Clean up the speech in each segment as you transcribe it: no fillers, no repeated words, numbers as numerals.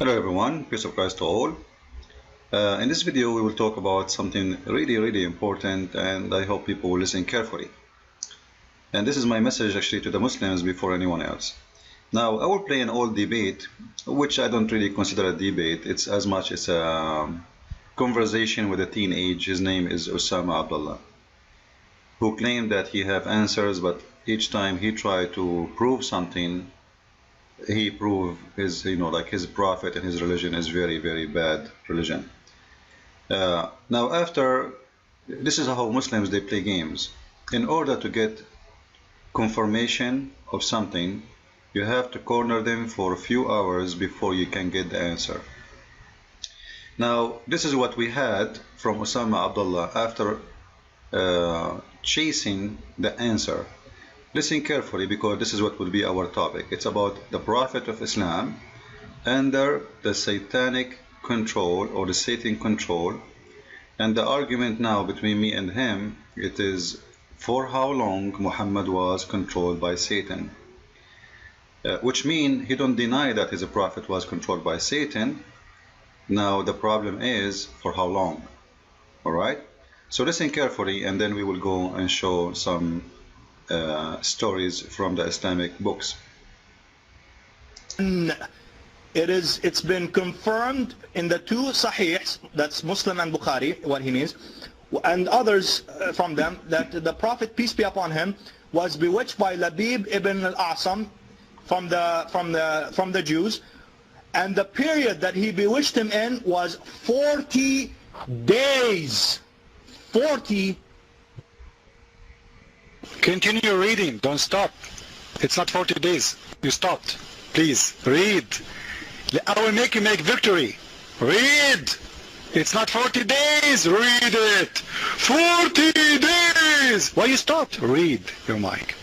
Hello everyone, peace of Christ to all. In this video we will talk about something really important, and I hope people will listen carefully. And this is my message actually to the Muslims before anyone else. Now I will play an old debate, which I don't really consider a debate. It's as much as a conversation with a teenage. His name is Osama Abdullah, who claimed that he have answers, but each time he tried to prove something, he proved his, like his prophet and his religion is very bad religion. Now after, this is how Muslims, they play games. In order to get confirmation of something, you have to corner them for a few hours before you can get the answer. Now this is what we had from Osama Abdullah after chasing the answer. Listen carefully, because this is what will be our topic. It's about the Prophet of Islam under the satanic control, or the Satan control. And the argument now between me and him, it is for how long Muhammad was controlled by Satan. Which means he don't deny that his prophet was controlled by Satan. Now the problem is for how long. Alright? So listen carefully, and then we will go and show some stories from the Islamic books. It's been confirmed in the two Sahihs, that's Muslim and Bukhari, what he means, and others from them, that the Prophet, peace be upon him, was bewitched by Labib ibn al-Asam from the Jews, and the period that he bewitched him in was 40 days. 40. Continue reading, don't stop. It's not 40 days. You stopped. Please, read. I will make you make victory. Read. It's not 40 days. Read it. 40 days. Why you stopped? Read your mic.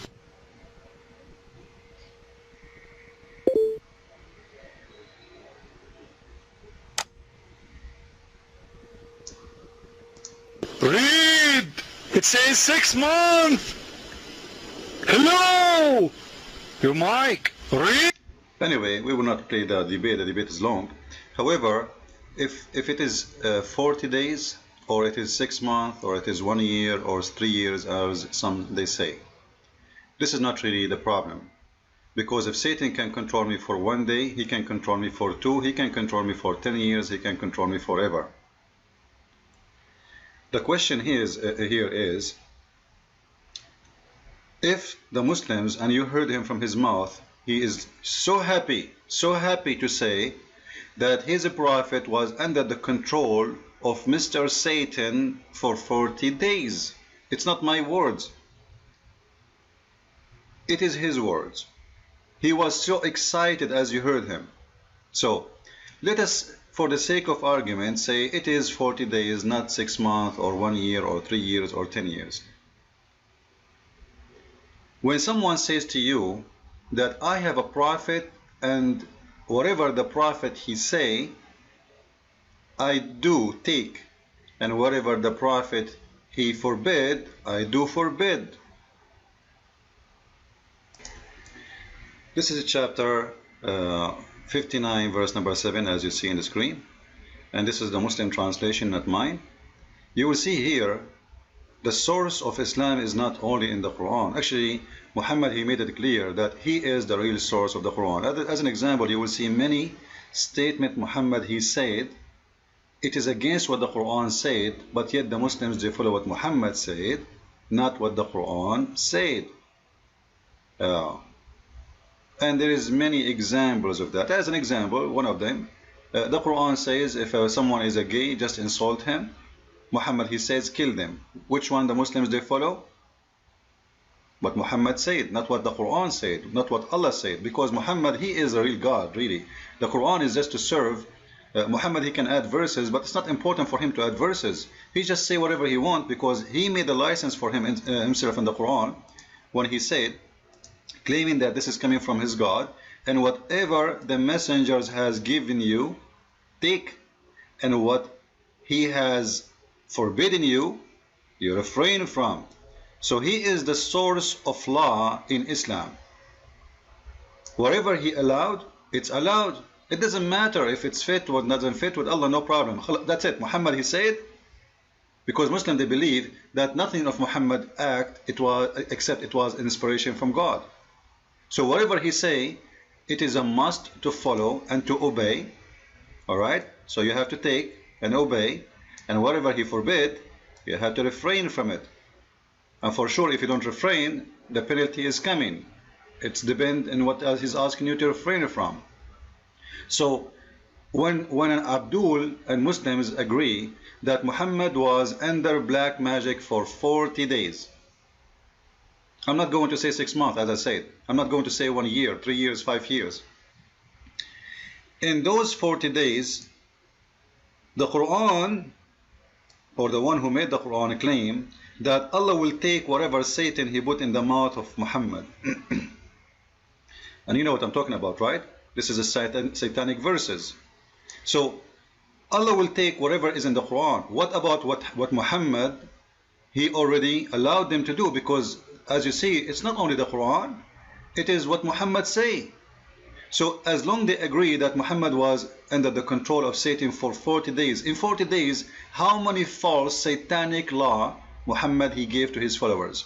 Read. It says 6 months. Hello! Your mic. Read. Anyway, we will not play the debate. The debate is long. However, if it is 40 days, or it is 6 months, or it is 1 year, or 3 years, as some they say, this is not really the problem. Because if Satan can control me for 1 day, he can control me for 2, he can control me for 10 years, he can control me forever. The question here is, if the Muslims, and you heard him from his mouth, he is so happy to say that his prophet was under the control of Mr. Satan for 40 days. It's not my words. It is his words. He was so excited as you heard him. So let us, for the sake of argument, say it is 40 days, not 6 months, or 1 year, or 3 years, or 10 years. When someone says to you that I have a prophet, and whatever the prophet he say, I do take, and whatever the prophet he forbid, I do forbid. This is chapter 59, verse number 7, as you see in the screen, and this is the Muslim translation, not mine. You will see here the source of Islam is not only in the Quran. Actually, Muhammad, he made it clear that he is the real source of the Quran. As an example, you will see many statements Muhammad he said, it is against what the Quran said, but yet the Muslims, they follow what Muhammad said, not what the Quran said. And there is many examples of that. As an example, one of them, the Quran says if someone is a gay, just insult him. Muhammad, he says, kill them. Which one the Muslims, they follow? What Muhammad said, not what the Quran said, not what Allah said. Because Muhammad, he is a real God, really. The Quran is just to serve. Muhammad, he can add verses, but it's not important for him to add verses. He just say whatever he wants, because he made a license for him himself in the Quran when he said, claiming that this is coming from his God, and whatever the messengers has given you, take, and what he has forbidden you, you refrain from. So he is the source of law in Islam. Whatever he allowed, it's allowed. It doesn't matter if it's fit or doesn't fit with Allah, no problem. That's it. Muhammad, he said, because Muslims, they believe that nothing of Muhammad act except it was inspiration from God. So whatever he say, it is a must to follow and to obey. Alright? So you have to take and obey, and whatever he forbid, you have to refrain from it. And for sure, if you don't refrain, the penalty is coming. It's depend on what else he's asking you to refrain from. So when an Abdul and Muslims agree that Muhammad was under black magic for 40 days, I'm not going to say 6 months, as I said. I'm not going to say 1 year, 3 years, 5 years. In those 40 days, the Quran, or the one who made the Quran, claim that Allah will take whatever Satan he put in the mouth of Muhammad. And you know what I'm talking about, right? This is a satanic verses. So Allah will take whatever is in the Quran. What about what Muhammad, he already allowed them to do? Because as you see, it's not only the Quran, it is what Muhammad say. So as long they agree that Muhammad was under the control of Satan for 40 days, in 40 days, how many false satanic law Muhammad he gave to his followers?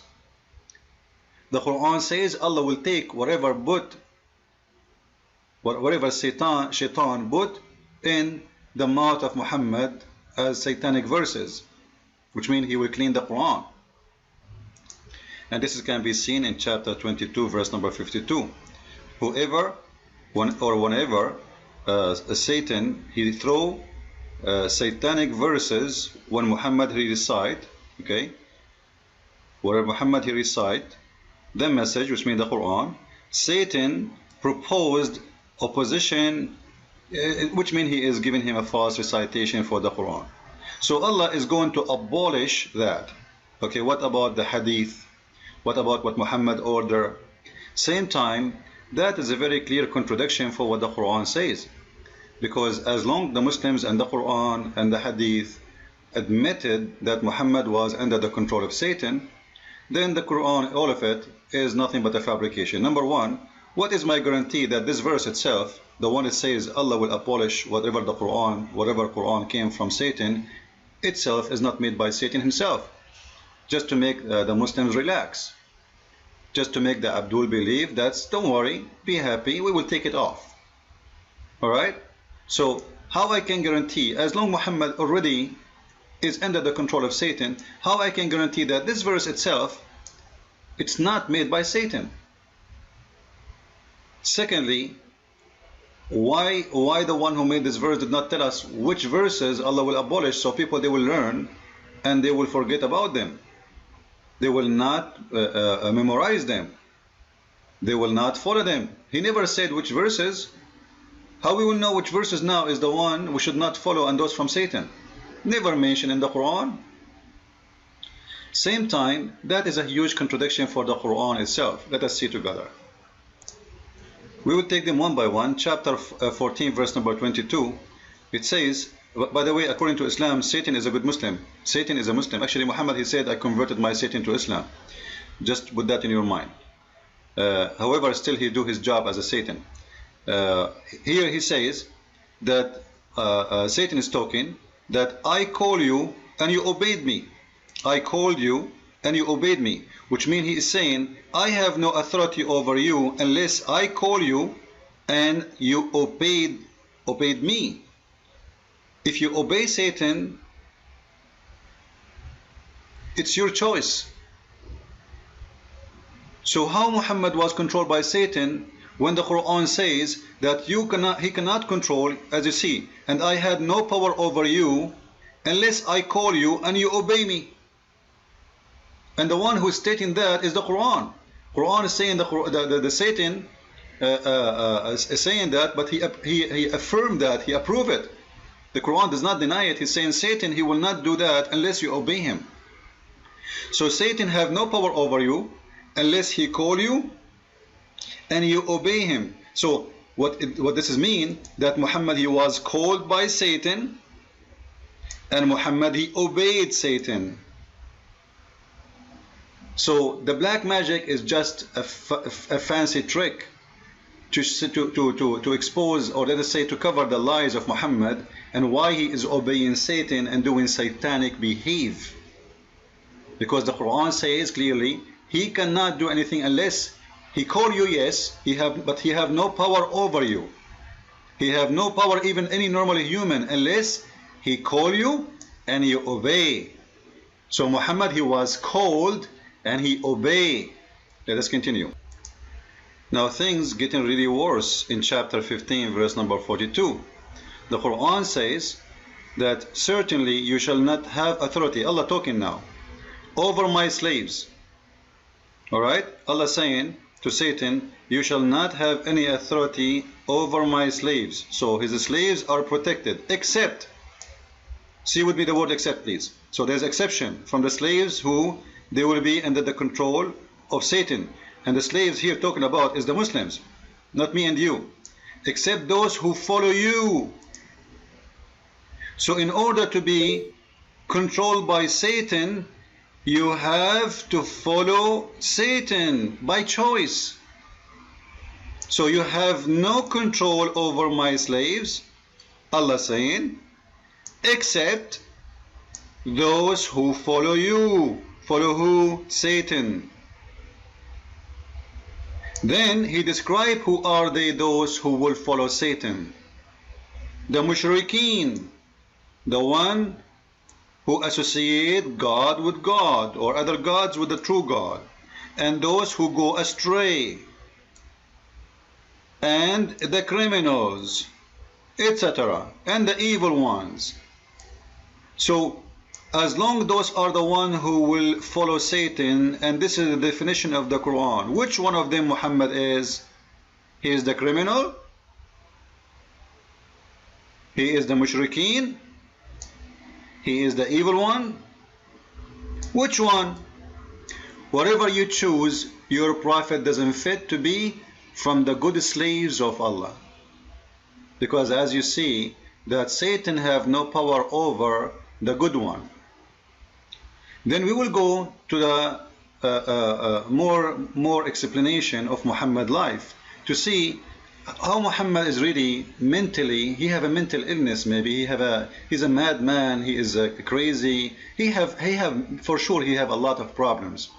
The Quran says Allah will take whatever Shaitan put in the mouth of Muhammad as satanic verses, which means he will clean the Quran. And this can be seen in chapter 22, verse number 52. Whenever Satan he throw satanic verses when Muhammad he recite, okay, where Muhammad he recite the message, which means the Quran, Satan proposed opposition, which means he is giving him a false recitation for the Quran. So Allah is going to abolish that. Okay, what about the hadith? What about what Muhammad ordered? Same time, that is a very clear contradiction for what the Quran says. Because as long the Muslims and the Quran and the hadith admitted that Muhammad was under the control of Satan, then the Quran, all of it, is nothing but a fabrication. Number one, what is my guarantee that this verse itself, the one that says Allah will abolish whatever Quran came from Satan, itself is not made by Satan himself, just to make the Muslims relax, just to make the Abdul believe that, don't worry, be happy, we will take it off. Alright? So how I can guarantee, as long Muhammad already is under the control of Satan, how I can guarantee that this verse itself, it's not made by Satan? Secondly, why the one who made this verse did not tell us which verses Allah will abolish, so people they will learn and they will forget about them? They will not memorize them. They will not follow them. He never said which verses. How we will know which verses now is the one we should not follow and those from Satan? Never mentioned in the Quran. Same time, that is a huge contradiction for the Quran itself. Let us see together. We will take them one by one. Chapter 14, verse number 22. It says, by the way, according to Islam, Satan is a good Muslim. Satan is a Muslim. Actually, Muhammad, he said, I converted my Satan to Islam. Just put that in your mind. However, still he do his job as a Satan. Here he says that Satan is talking, that I call you and you obeyed me. I called you and you obeyed me. Which means he is saying, I have no authority over you unless I call you and you obeyed me. If you obey Satan, it's your choice. So how Muhammad was controlled by Satan when the Quran says that he cannot control, as you see, and I had no power over you unless I call you and you obey me. And the one who is stating that is the Quran. Quran is saying the Satan is saying that, but he affirmed that, he approved it. The Quran does not deny it. He's saying Satan, he will not do that unless you obey him. So Satan have no power over you unless he call you and you obey him. So what this is mean, that Muhammad, he was called by Satan and Muhammad, he obeyed Satan. So the black magic is just a fancy trick. to expose, or let us say to cover the lies of Muhammad and why he is obeying Satan and doing satanic behavior. Because the Quran says clearly he cannot do anything unless he call you, yes, but he have no power over you. He have no power even any normal human unless he call you and you obey. So Muhammad, he was called and he obeyed. Let us continue. Now things getting really worse in chapter 15 verse number 42. The Quran says that certainly you shall not have authority, Allah talking now, over my slaves. Alright, Allah saying to Satan, you shall not have any authority over my slaves. So his slaves are protected, except, see with me the word except please. So there's exception from the slaves who they will be under the control of Satan. And the slaves here talking about is the Muslims, not me and you, except those who follow you. So in order to be controlled by Satan, you have to follow Satan by choice. So you have no control over my slaves, Allah saying, except those who follow you. Follow who? Satan. Then he described who are they, those who will follow Satan. The mushrikeen, the one who associate God with God or other gods with the true God, and those who go astray, and the criminals, etc., and the evil ones. So as long those are the one who will follow Satan, and this is the definition of the Quran, which one of them Muhammad is? He is the criminal, he is the mushrikeen, he is the evil one. Which one? Whatever you choose, your prophet doesn't fit to be from the good slaves of Allah. Because as you see, that Satan have no power over the good one. Then we will go to the more explanation of Muhammad's life to see how Muhammad is really mentally, he have a mental illness, maybe he's a madman, he is crazy, he have for sure he have a lot of problems.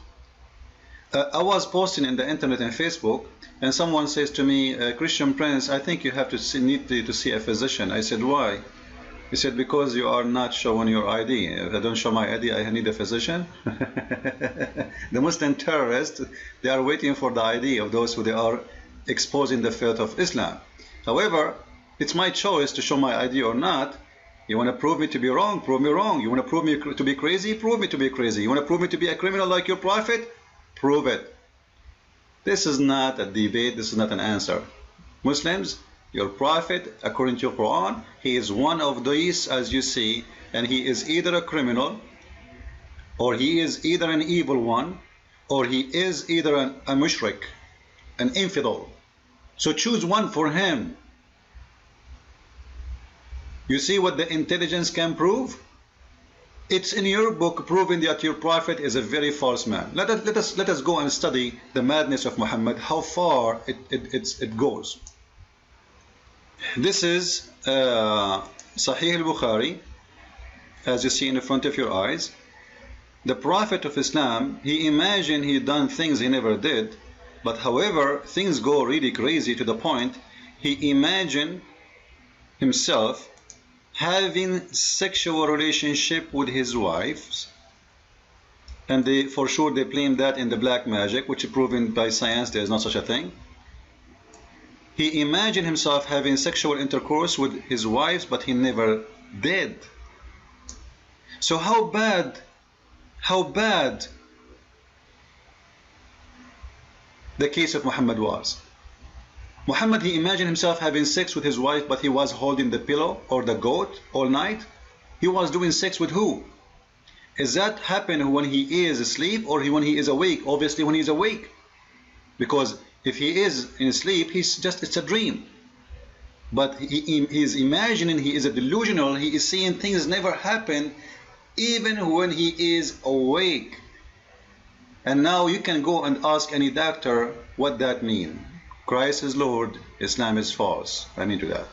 I was posting in the internet and Facebook, and someone says to me, Christian Prince, I think you have to need to see a physician. I said, why? He said, because you are not showing your ID. If I don't show my ID, I need a physician. The Muslim terrorists, they are waiting for the ID of those who they are exposing the faith of Islam. However, it's my choice to show my ID or not. You want to prove me to be wrong? Prove me wrong. You want to prove me to be crazy? Prove me to be crazy. You want to prove me to be a criminal like your prophet? Prove it. This is not a debate. This is not an answer. Muslims, your prophet, according to your Quran, he is one of these, as you see, and he is either a criminal, or he is either an evil one, or he is either a mushrik, an infidel. So choose one for him. You see what the intelligence can prove? It's in your book proving that your prophet is a very false man. Let us go and study the madness of Muhammad, how far it goes. This is Sahih al-Bukhari, as you see in the front of your eyes. The Prophet of Islam, he imagined he done things he never did, but however, things go really crazy to the point he imagined himself having sexual relationship with his wives, and for sure they blame that in the black magic, which is proven by science there is not such a thing. He imagined himself having sexual intercourse with his wives, but he never did. So how bad the case of Muhammad was. Muhammad, he imagined himself having sex with his wife, but he was holding the pillow or the goat all night. He was doing sex with who? Is that happen when he is asleep or when he is awake? Obviously when he is awake, because if he is in sleep, it's a dream. But he is imagining, he is a delusional, he is seeing things never happen even when he is awake. And now you can go and ask any doctor what that means. Christ is Lord, Islam is false. I mean to that.